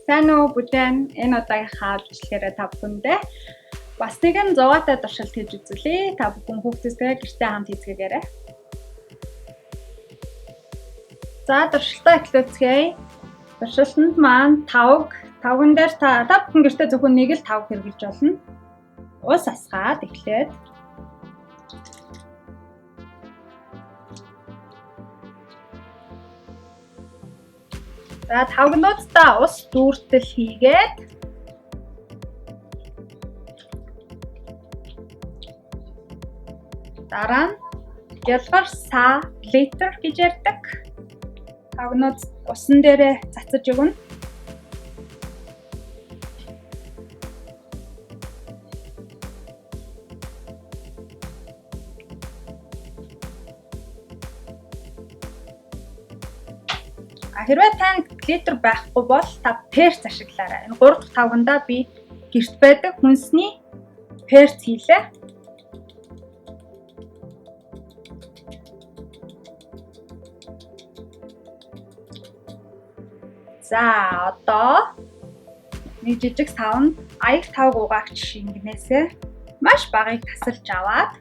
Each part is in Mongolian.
Сайн уу бүлээн энэ удаагийнхаа бичлэгээрээ та бүхэндээ бас нэгэн зовоотой туршилт хийж үзүүлье. Та бүхэн хүүхдүүдтэй гэртээ хамт хийцгээгээрэй. За туршилтаа эхлүүлцгээе. Туршилтанд маань тавган дээр та бүхэн гэртээ зөвхөн нэг л тавг хэрэглэж болно. Ус асгаад эхлээд за тавгнуудаа ус дүүртэл хийгээд дараа нь ялгар са литр гэж ярьдаг. Тавгнууд усан дээрээ цацаж өгнө. Хэрвээ танд литр байхгүй бол та перц ашиглаарай. Энэ 3 дахь тавгандаа би гэрт байдаг хүнсний перц хийлээ. За одоо нэг жижиг савнд аяг тавг угаагч шингэнээсээ маш багыг тасалж аваад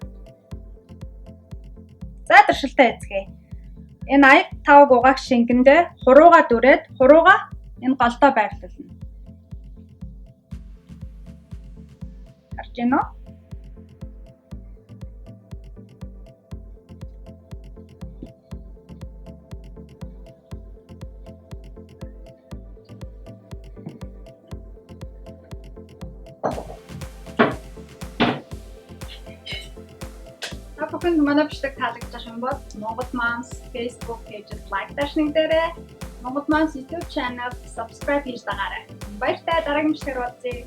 за туршилтаа эзгэе. Энэ аяг тавг угаагч шингэндээ хурууга дүрээд хурууга энэ голдоо байрлуулна. Харж байна уу? Бүхэнд манай бичлэг таалагдсан юм бол Монгол Moms Facebook page-д лайк дашныг дээрээ Монгол Moms YouTube channel subscribe хийж дагаарай. Баяртай дараагийн бичлэгээр уулзъя.